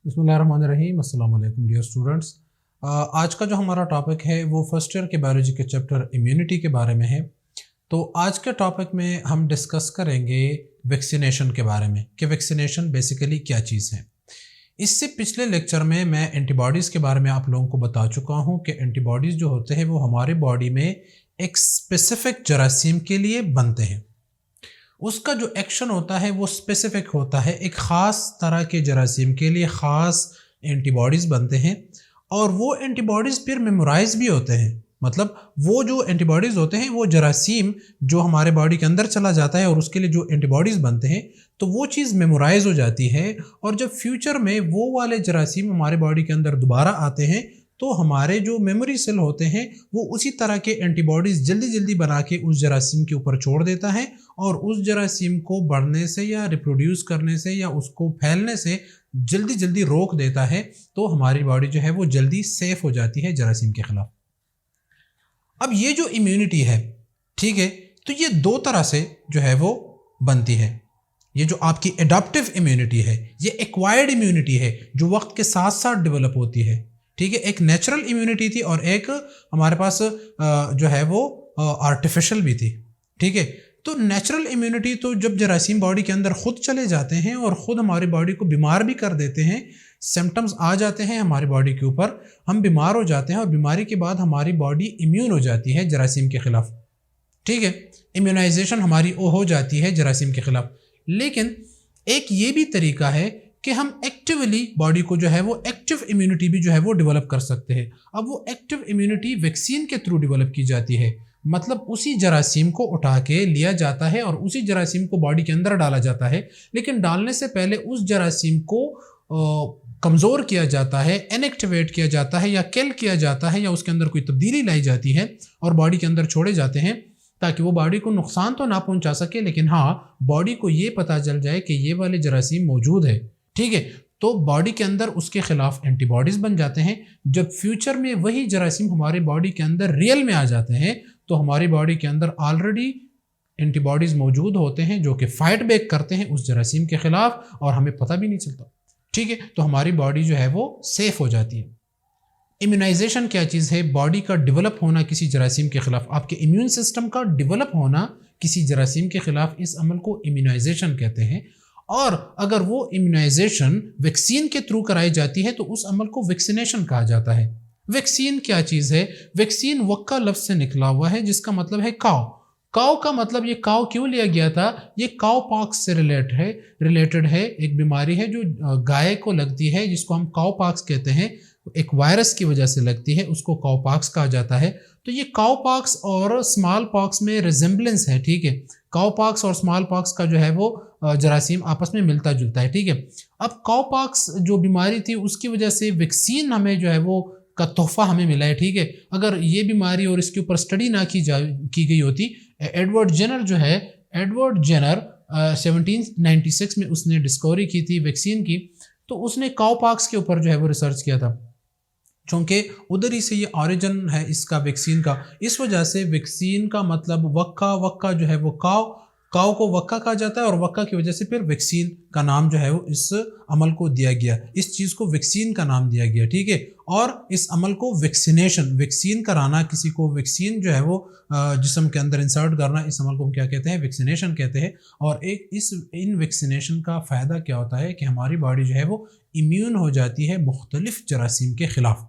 बिस्मिल्लाहिर्रहमानिर्रहीम। अस्सलाम वालेकुम डियर स्टूडेंट्स। आज का जो हमारा टॉपिक है वो फर्स्ट ईयर के बायोलॉजी के चैप्टर इम्यूनिटी के बारे में है। तो आज के टॉपिक में हम डिस्कस करेंगे वैक्सीनेशन के बारे में कि वैक्सीनेशन बेसिकली क्या चीज़ है। इससे पिछले लेक्चर में मैं एंटीबॉडीज़ के बारे में आप लोगों को बता चुका हूँ कि एंटीबॉडीज़ जो होते हैं वो हमारे बॉडी में एक स्पेसिफिक जरासीम के लिए बनते हैं। उसका जो एक्शन होता है वो स्पेसिफिक होता है, एक ख़ास तरह के जरासीम के लिए ख़ास एंटीबॉडीज़ बनते हैं और वो एंटीबॉडीज़ फिर मेमोराइज भी होते हैं। मतलब वो जो एंटीबॉडीज़ होते हैं वो जरासीम जो हमारे बॉडी के अंदर चला जाता है और उसके लिए जो एंटीबॉडीज़ बनते हैं तो वो चीज़ मेमोराइज हो जाती है और जब फ्यूचर में वो वाले जरासीम हमारे बॉडी के अंदर दोबारा आते हैं तो हमारे जो मेमोरी सेल होते हैं वो उसी तरह के एंटीबॉडीज़ जल्दी जल्दी बना के उस जरासीम के ऊपर छोड़ देता है और उस जरासीम को बढ़ने से या रिप्रोड्यूस करने से या उसको फैलने से जल्दी जल्दी रोक देता है। तो हमारी बॉडी जो है वो जल्दी सेफ हो जाती है जरासीम के खिलाफ। अब ये जो इम्यूनिटी है, ठीक है, तो ये दो तरह से जो है वो बनती है। ये जो आपकी एडाप्टिव इम्यूनिटी है ये एक्वायर्ड इम्यूनिटी है जो वक्त के साथ साथ डेवलप होती है। ठीक है, एक नेचुरल इम्यूनिटी थी और एक हमारे पास जो है वो आर्टिफिशियल भी थी। ठीक है, तो नेचुरल इम्यूनिटी तो जब जरासीम बॉडी के अंदर खुद चले जाते हैं और ख़ुद हमारी बॉडी को बीमार भी कर देते हैं, सिम्टम्स आ जाते हैं हमारी बॉडी के ऊपर, हम बीमार हो जाते हैं और बीमारी के बाद हमारी बॉडी इम्यून हो जाती है जरासीम के ख़िलाफ़। ठीक है, इम्यूनाइजेशन हमारी हो जाती है जरासीम के ख़िलाफ़। लेकिन एक ये भी तरीका है कि हम एक्टिवली बॉडी को जो है वो एक्टिव इम्यूनिटी भी जो है वो डेवलप कर सकते हैं। अब वो एक्टिव इम्यूनिटी वैक्सीन के थ्रू डेवलप की जाती है। मतलब उसी जरासीम को उठा के लिया जाता है और उसी जरासीम को बॉडी के अंदर डाला जाता है, लेकिन डालने से पहले उस जरासीम को कमज़ोर किया जाता है, इनएक्टिवेट किया जाता है या किल किया जाता है या उसके अंदर कोई तब्दीली लाई जाती है और बॉडी के अंदर छोड़े जाते हैं ताकि वो बॉडी को नुकसान तो ना पहुंचा सके, लेकिन हाँ बॉडी को ये पता चल जाए कि ये वाले जरासीम मौजूद है। ठीक है, तो बॉडी के अंदर उसके खिलाफ एंटीबॉडीज़ बन जाते हैं। जब फ्यूचर में वही जरासीम हमारे बॉडी के अंदर रियल में आ जाते हैं तो हमारी बॉडी के अंदर ऑलरेडी एंटीबॉडीज़ मौजूद होते हैं जो कि फाइट बैक करते हैं उस जरासीम के खिलाफ और हमें पता भी नहीं चलता। ठीक है, तो हमारी बॉडी जो है वो सेफ हो जाती है। इम्यूनाइजेशन क्या चीज़ है? बॉडी का डेवलप होना किसी जरासीम के खिलाफ, आपके इम्यून सिस्टम का डेवलप होना किसी जरासीम के खिलाफ, इस अमल को इम्यूनाइजेशन कहते हैं। और अगर वो इम्यूनाइजेशन वैक्सीन के थ्रू कराई जाती है तो उस अमल को वैक्सीनेशन कहा जाता है। वैक्सीन क्या चीज़ है? वैक्सीन वक्का लफ्ज़ से निकला हुआ है जिसका मतलब है काव। काव का मतलब, ये काव क्यों लिया गया था? ये काव पॉक्स से रिलेटेड है। एक बीमारी है जो गाय को लगती है जिसको हम काव पॉक्स कहते हैं, एक वायरस की वजह से लगती है, उसको काव पॉक्स कहा जाता है। तो ये काव पॉक्स और स्मॉल पॉक्स में रिजेम्बलेंस है। ठीक है, काव पॉक्स और स्मॉल पॉक्स का जो है वो जरासीम आपस में मिलता जुलता है। ठीक है, अब काव पॉक्स जो बीमारी थी उसकी वजह से वैक्सीन हमें जो है वो का तोहफा हमें मिला है। ठीक है, अगर ये बीमारी और इसके ऊपर स्टडी ना की गई होती, एडवर्ड जेनर 1796 में उसने डिस्कवरी की थी वैक्सीन की, तो उसने काव पॉक्स के ऊपर जो है वो रिसर्च किया था, चूँकि उधर ही से ये ऑरिजिन है इसका वैक्सीन का। इस वजह से वैक्सीन का मतलब वक्का जो है वो काव को वक्का कहा जाता है और वक्का की वजह से फिर वैक्सीन का नाम जो है वो इस अमल को दिया गया, इस चीज़ को वैक्सीन का नाम दिया गया। ठीक है, और इस अमल को वैक्सीन कराना, किसी को वैक्सीन जो है वो जिस्म के अंदर इंसर्ट करना, इस अमल को हम क्या कहते हैं? वैक्सीनेशन कहते हैं। और इन वैक्सीनेशन का फ़ायदा क्या होता है कि हमारी बॉडी जो है वो इम्यून हो जाती है मुख्तलिफ जरासीम के ख़िलाफ़।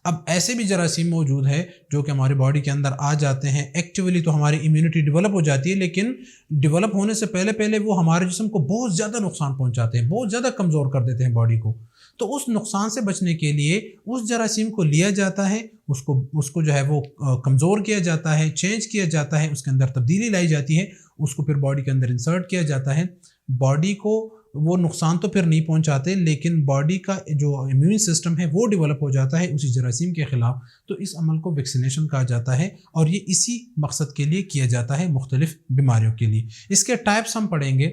अब ऐसे भी जरासीम मौजूद है जो कि हमारी बॉडी के अंदर आ जाते हैं एक्टिवली, तो हमारी इम्यूनिटी डेवलप हो जाती है, लेकिन डेवलप होने से पहले वो हमारे जिस्म को बहुत ज़्यादा नुकसान पहुंचाते हैं, बहुत ज़्यादा कमज़ोर कर देते हैं बॉडी को। तो उस नुकसान से बचने के लिए उस जरासीम को लिया जाता है, उसको जो है वो कमज़ोर किया जाता है, चेंज किया जाता है, उसके अंदर तब्दीली लाई जाती है, उसको फिर बॉडी के अंदर इंसर्ट किया जाता है। बॉडी को वो नुकसान तो फिर नहीं पहुंचाते, लेकिन बॉडी का जो इम्यून सिस्टम है वो डेवलप हो जाता है उसी जरासीम के ख़िलाफ़। तो इस अमल को वैक्सीनेशन कहा जाता है और ये इसी मकसद के लिए किया जाता है, मुख्तलिफ बीमारियों के लिए। इसके टाइप्स हम पढ़ेंगे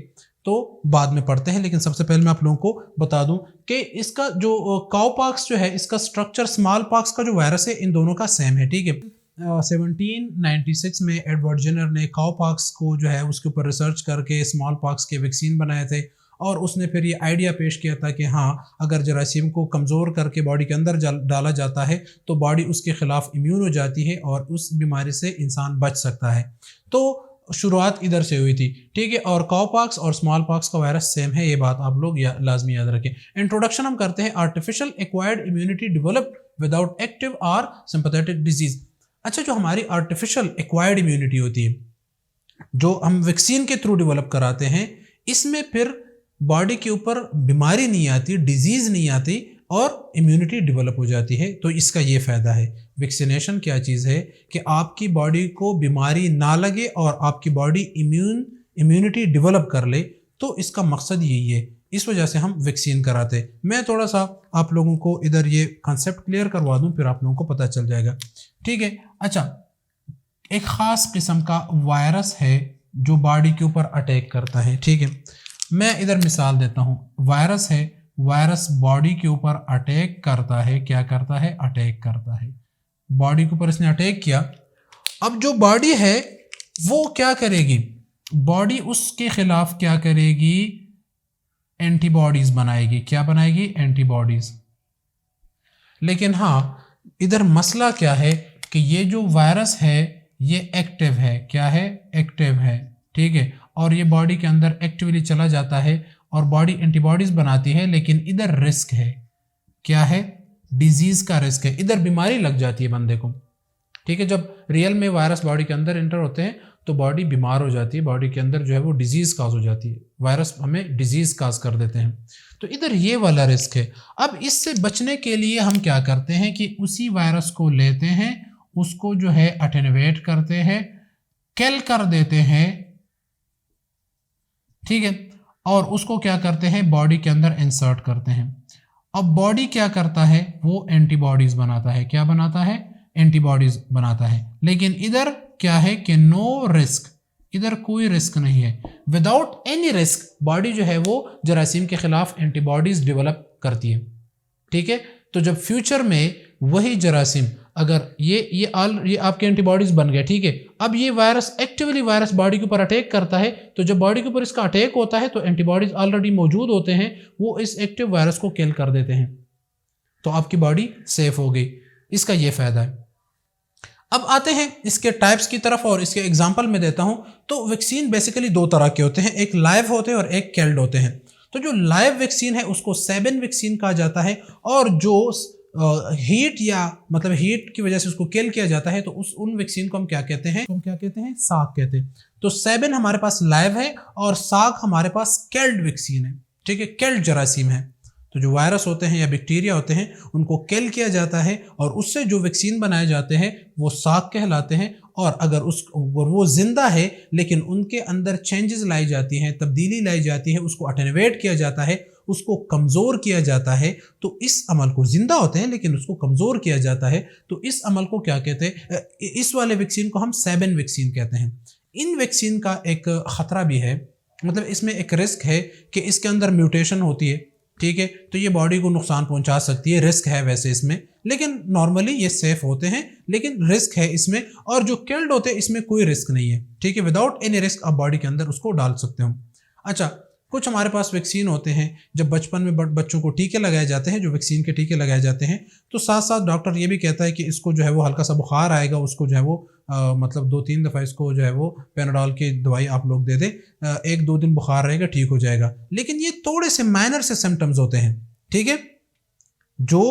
तो बाद में पढ़ते हैं, लेकिन सबसे पहले मैं आप लोगों को बता दूं कि इसका जो काव पॉक्स जो है, इसका स्ट्रक्चर स्मॉल पॉक्स का जो वायरस है इन दोनों का सेम है। ठीक है, 1796 में एडवर्ड जेनर ने काव पॉक्स को जो है उसके ऊपर रिसर्च करके स्मॉल पॉक्स के वैक्सीन बनाए थे और उसने फिर ये आइडिया पेश किया था कि हाँ, अगर जरासीम को कमज़ोर करके बॉडी के अंदर डाला जाता है तो बॉडी उसके ख़िलाफ़ इम्यून हो जाती है और उस बीमारी से इंसान बच सकता है। तो शुरुआत इधर से हुई थी, ठीक है। और काउपॉक्स और स्मॉल पॉक्स का वायरस सेम है, ये बात आप लोग लाजमी याद रखें। इंट्रोडक्शन हम करते हैं, artificial acquired immunity developed without active और सिंपैथेटिक डिजीज। अच्छा, जो हमारी आर्टिफिशियल एक्वायर्ड इम्यूनिटी होती है, जो हम वैक्सीन के थ्रू डेवलप कराते हैं, इसमें फिर बॉडी के ऊपर बीमारी नहीं आती, डिजीज नहीं आती और इम्यूनिटी डेवलप हो जाती है। तो इसका ये फ़ायदा है। वैक्सीनेशन क्या चीज़ है कि आपकी बॉडी को बीमारी ना लगे और आपकी बॉडी इम्यूनिटी डेवलप कर ले, तो इसका मकसद यही है। इस वजह से हम वैक्सीन कराते। मैं थोड़ा सा आप लोगों को इधर ये कॉन्सेप्ट क्लियर करवा दूं, फिर आप लोगों को पता चल जाएगा, ठीक है। अच्छा, एक ख़ास किस्म का वायरस है जो बॉडी के ऊपर अटैक करता है, ठीक है। मैं इधर मिसाल देता हूँ। वायरस है, वायरस बॉडी के ऊपर अटैक करता है। क्या करता है? अटैक करता है। बॉडी के ऊपर इसने अटैक किया। अब जो बॉडी है वो क्या करेगी? बॉडी उसके खिलाफ क्या करेगी? एंटीबॉडीज बनाएगी। क्या बनाएगी? एंटीबॉडीज। लेकिन हाँ, इधर मसला क्या है कि ये जो वायरस है ये एक्टिव है। क्या है? एक्टिव है, ठीक है। और ये बॉडी के अंदर एक्टिवली चला जाता है और बॉडी एंटीबॉडीज बनाती है, लेकिन इधर रिस्क है। क्या है? डिजीज का रिस्क है। इधर बीमारी लग जाती है बंदे को, ठीक है। जब रियल में वायरस बॉडी के अंदर एंटर होते हैं तो बॉडी बीमार हो जाती है, बॉडी के अंदर जो है वो डिजीज काज हो जाती है। वायरस हमें डिजीज काज कर देते हैं। तो इधर ये वाला रिस्क है। अब इससे बचने के लिए हम क्या करते हैं कि उसी वायरस को लेते हैं, उसको जो है अटेनुएट करते हैं, किल कर देते हैं, ठीक है। और उसको क्या करते हैं? बॉडी के अंदर इंसर्ट करते हैं। अब बॉडी क्या करता है? वो एंटीबॉडीज बनाता है। क्या बनाता है? एंटीबॉडीज बनाता है। लेकिन इधर क्या है कि नो रिस्क, इधर कोई रिस्क नहीं है। विदाउट एनी रिस्क बॉडी जो है वो जरासीम के खिलाफ एंटीबॉडीज डेवलप करती है, ठीक है। तो जब फ्यूचर में वही जरासीम, अगर ये आपके एंटीबॉडीज बन गए, ठीक है। अब ये वायरस एक्टिवली वायरस बॉडी के ऊपर अटैक करता है, तो जब बॉडी के ऊपर इसका अटैक होता है तो एंटीबॉडीज ऑलरेडी मौजूद होते हैं, वो इस एक्टिव वायरस को किल कर देते हैं, तो आपकी बॉडी सेफ हो गई। इसका ये फायदा है। अब आते हैं इसके टाइप्स की तरफ और इसके एग्जाम्पल में देता हूं। तो वैक्सीन बेसिकली दो तरह के होते हैं, एक लाइव होते हैं और एक किल्ड होते हैं। तो जो लाइव वैक्सीन है उसको सेबन वैक्सीन कहा जाता है, और जो हीट या मतलब हीट की वजह से उसको किल किया जाता है तो उन वैक्सीन को हम क्या कहते हैं? साग कहते हैं। तो सेबन हमारे पास लाइव है और साग हमारे पास किल्ड वैक्सीन है, ठीक है। किल्ड जरासीम है। तो जो वायरस होते हैं या बैक्टीरिया होते हैं उनको किल किया जाता है और उससे जो वैक्सीन बनाए जाते हैं वो साग कहलाते हैं। और अगर वो जिंदा है लेकिन उनके अंदर चेंजेस लाई जाती हैं, तब्दीली लाई जाती है, उसको अटेनुएट किया जाता है, उसको कमज़ोर किया जाता है, तो इस अमल को, जिंदा होते हैं लेकिन उसको कमज़ोर किया जाता है, तो इस अमल को क्या कहते हैं? इस वाले वैक्सीन को हम सेबन वैक्सीन कहते हैं। इन वैक्सीन का एक ख़तरा भी है, मतलब इसमें एक रिस्क है कि इसके अंदर म्यूटेशन होती है, ठीक है। तो ये बॉडी को नुकसान पहुंचा सकती है, रिस्क है वैसे इसमें, लेकिन नॉर्मली ये सेफ होते हैं, लेकिन रिस्क है इसमें। और जो किल्ड होते हैं इसमें कोई रिस्क नहीं है, ठीक है। विदाउट एनी रिस्क आप बॉडी के अंदर उसको डाल सकते हो। अच्छा, कुछ हमारे पास वैक्सीन होते हैं, जब बचपन में बच्चों को टीके लगाए जाते हैं, जो वैक्सीन के टीके लगाए जाते हैं, तो साथ साथ डॉक्टर ये भी कहता है कि इसको जो है वो हल्का सा बुखार आएगा, उसको जो है वो मतलब 2-3 दफ़ा इसको जो है वो पेनाडोल की दवाई आप लोग दे दें, 1-2 दिन बुखार रहेगा, ठीक हो जाएगा। लेकिन ये थोड़े से माइनर से सिम्टम्स होते हैं, ठीक है। जो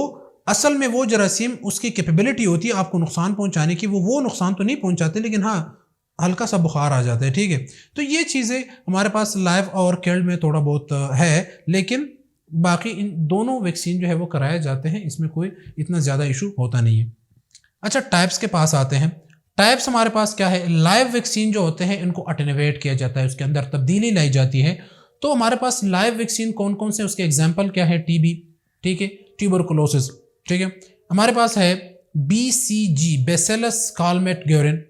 असल में वो जरासीम उसकी कैपेबिलिटी होती है आपको नुकसान पहुंचाने की, वो नुकसान तो नहीं पहुंचाते, लेकिन हाँ हल्का सा बुखार आ जाता है, ठीक है। तो ये चीज़ें हमारे पास लाइव और किल्ड में थोड़ा बहुत है, लेकिन बाकी इन दोनों वैक्सीन जो है वो कराए जाते हैं, इसमें कोई इतना ज़्यादा इशू होता नहीं है। अच्छा, टाइप्स के पास आते हैं। टाइप्स हमारे पास क्या है? लाइव वैक्सीन जो होते हैं इनको अटेनुएट किया जाता है, उसके अंदर तब्दीली लाई जाती है। तो हमारे पास लाइव वैक्सीन कौन कौन से, उसके एग्जाम्पल क्या है? टीबी, ठीक है, ट्यूबरकुलोसिस, ठीक है। हमारे पास है BCG, बैसिलस कालमेट ग्योरिन,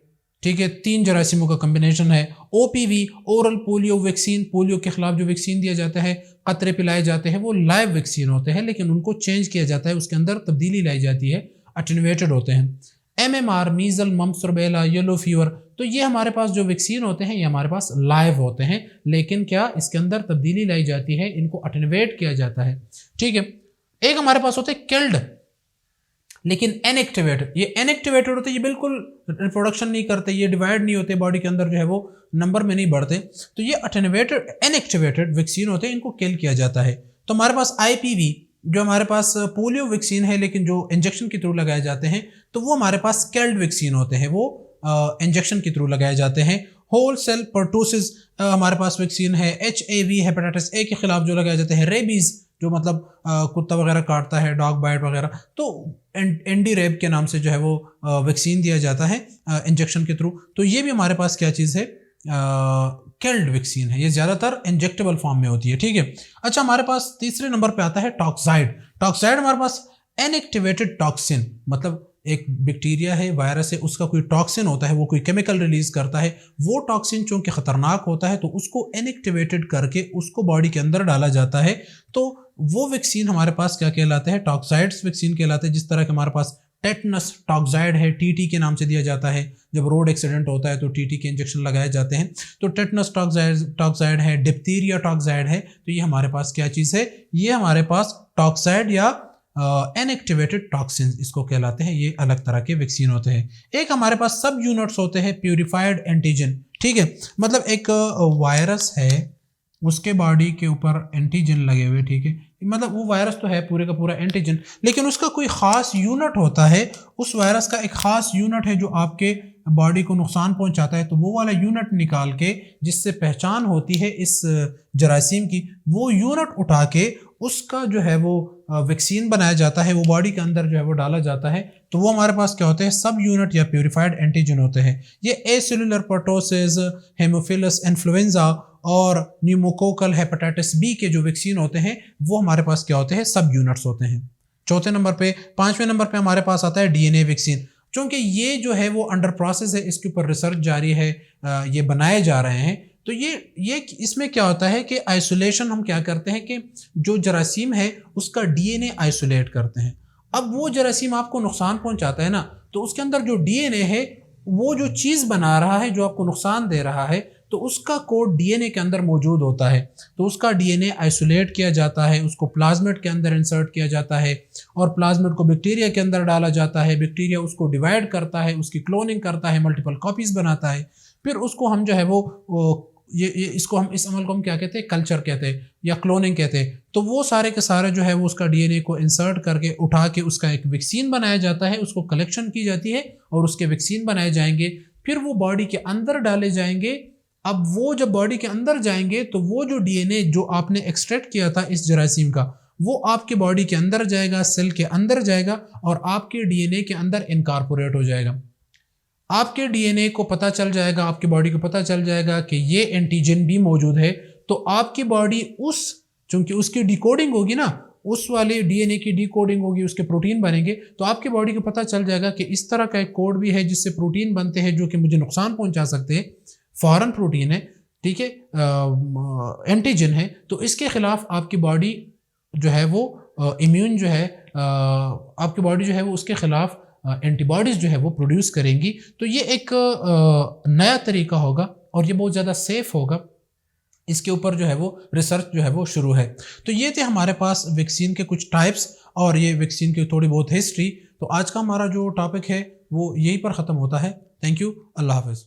ठीक है, 3 जरासीमों का कम्बिनेशन है। OPV, oral polio vaccine, polio के खिलाफ जो वैक्सीन दिया जाता है, कतरे पिलाए जाते हैं, वो लाइव वैक्सीन होते हैं, लेकिन उनको चेंज किया जाता है, उसके अंदर तब्दीली लाई जाती है, अटेनुएटेड होते हैं। MMR, measles, mumps, rubella, yellow fever, तो ये हमारे पास जो वैक्सीन होते हैं ये हमारे पास लाइव होते हैं, लेकिन क्या इसके अंदर तब्दीली लाई जाती है, इनको अटेन्युएट किया जाता है। ठीक है, एक हमारे पास होते हैं किल्ड लेकिन इनएक्टिवेटेड। ये इनएक्टिवेटेड होते हैं, ये बिल्कुल रिप्रोडक्शन नहीं करते, ये डिवाइड नहीं होते, बॉडी के अंदर जो है वो नंबर में नहीं बढ़ते। तो ये अटेन्युएटेड इनएक्टिवेटेड वैक्सीन होते हैं, इनको किल किया जाता है। तो हमारे पास आईपीवी जो हमारे पास पोलियो वैक्सीन है लेकिन जो इंजेक्शन के थ्रू लगाए जाते हैं, तो वो हमारे पास किल्ड वैक्सीन होते हैं, वो इंजेक्शन के थ्रू लगाए जाते हैं। होल सेल पर्टोसिस हमारे पास वैक्सीन है। HIV हेपेटाइटिस ए के खिलाफ जो लगाए जाते हैं। रेबीज जो मतलब कुत्ता वगैरह काटता है, डॉग बाइट वगैरह, तो एंडी रेब के नाम से जो है वो वैक्सीन दिया जाता है इंजेक्शन के थ्रू। तो ये भी हमारे पास क्या चीज़ है, किल्ड वैक्सीन है, ये ज़्यादातर इंजेक्टेबल फॉर्म में होती है। ठीक है, अच्छा हमारे पास तीसरे नंबर पे आता है टॉक्साइड। टॉक्साइड हमारे पास इनएक्टिवेटेड टॉक्सिन, मतलब एक बैक्टीरिया है, वायरस है, उसका कोई टॉक्सिन होता है, वो कोई केमिकल रिलीज करता है, वो टॉक्सिन चूंकि खतरनाक होता है तो उसको इनएक्टिवेटेड करके उसको बॉडी के अंदर डाला जाता है। तो वो वैक्सीन हमारे पास क्या कहलाते हैं, टॉक्साइड्स वैक्सीन कहलाते हैं। जिस तरह के हमारे पास टेटनस टॉक्साइड है, TT के नाम से दिया जाता है, जब रोड एक्सीडेंट होता है तो TT के इंजेक्शन लगाए जाते हैं। तो टेटनस टॉक्साइड है, डिप्थीरिया टॉक्साइड है, तो ये हमारे पास क्या चीज़ है, ये हमारे पास टॉक्साइड या इनएक्टिवेटेड टॉक्सिन इसको कहलाते हैं। ये अलग तरह के वैक्सीन होते हैं। एक हमारे पास सब यूनिट्स होते हैं प्यूरिफाइड एंटीजन। ठीक है, मतलब एक वायरस है, उसके बॉडी के ऊपर एंटीजन लगे हुए। ठीक है, मतलब वो वायरस तो है पूरे का पूरा एंटीजन, लेकिन उसका कोई ख़ास यूनिट होता है, उस वायरस का एक ख़ास यूनिट है जो आपके बॉडी को नुकसान पहुंचाता है। तो वो वाला यूनिट निकाल के, जिससे पहचान होती है इस जरासीम की, वो यूनिट उठा के उसका जो है वो वैक्सीन बनाया जाता है, वो बॉडी के अंदर जो है वो डाला जाता है। तो वो हमारे पास क्या होते हैं, सब यूनिट या प्यूरिफाइड एंटीजन होते हैं। ये एसेलुलर पर्टोसिस, हेमोफिलस इन्फ्लुएंजा और न्यूमोकोकल हेपेटाइटिस बी के जो वैक्सीन होते हैं वो हमारे पास क्या होते हैं, सब यूनिट्स होते हैं। चौथे नंबर पे, पांचवें नंबर पे हमारे पास आता है DNA वैक्सीन। चूंकि ये जो है वो अंडर प्रोसेस है, इसके ऊपर रिसर्च जारी है, ये बनाए जा रहे हैं। तो ये इसमें क्या होता है कि आइसोलेशन हम क्या करते हैं कि जो जरासीम है उसका DNA आइसोलेट करते हैं। अब वो जरासीम आपको नुकसान पहुंचाता है ना, तो उसके अंदर जो DNA है, वो जो चीज़ बना रहा है जो आपको नुकसान दे रहा है, तो उसका कोड DNA के अंदर मौजूद होता है। तो उसका DNA आइसोलेट किया जाता है, उसको प्लाज्मिड के अंदर इंसर्ट किया जाता है और प्लाज्मिड को बैक्टीरिया के अंदर डाला जाता है। बैक्टीरिया उसको डिवाइड करता है, उसकी क्लोनिंग करता है, मल्टीपल कॉपीज़ बनाता है। फिर उसको हम जो है वो ये इसको हम, इस अमल को हम क्या कहते हैं, कल्चर कहते हैं या क्लोनिंग कहते हैं। तो वो सारे के सारे जो है वो उसका DNA को इंसर्ट करके उठा के उसका एक वैक्सीन बनाया जाता है, उसको कलेक्शन की जाती है और उसके वैक्सीन बनाए जाएंगे। फिर वो बॉडी के अंदर डाले जाएंगे। अब वो जब बॉडी के अंदर जाएंगे तो वो जो DNA जो आपने एक्सट्रैक्ट किया था इस जरासीम का, वो आपके बॉडी के अंदर जाएगा, सेल के अंदर जाएगा और आपके DNA के अंदर इनकॉर्पोरेट हो जाएगा। आपके DNA को पता चल जाएगा, आपकी बॉडी को पता चल जाएगा कि ये एंटीजन भी मौजूद है। तो आपकी बॉडी चूंकि उसकी डिकोडिंग होगी ना, उस वाले DNA की डिकोडिंग होगी, उसके प्रोटीन बनेंगे, तो आपकी बॉडी को पता चल जाएगा कि इस तरह का एक कोड भी है जिससे प्रोटीन बनते हैं जो कि मुझे नुकसान पहुंचा सकते हैं, फॉरेन प्रोटीन है। ठीक है, एंटीजन है। तो इसके खिलाफ आपकी बॉडी जो है वो इम्यून जो है, आपकी बॉडी जो है वो उसके खिलाफ एंटीबॉडीज़ जो है वो प्रोड्यूस करेंगी। तो ये एक नया तरीका होगा और ये बहुत ज़्यादा सेफ होगा। इसके ऊपर जो है वो रिसर्च जो है वो शुरू है। तो ये थे हमारे पास वैक्सीन के कुछ टाइप्स और ये वैक्सीन की थोड़ी बहुत हिस्ट्री। तो आज का हमारा जो टॉपिक है वो यहीं पर ख़त्म होता है। थैंक यू, अल्लाह हाफ़िज़।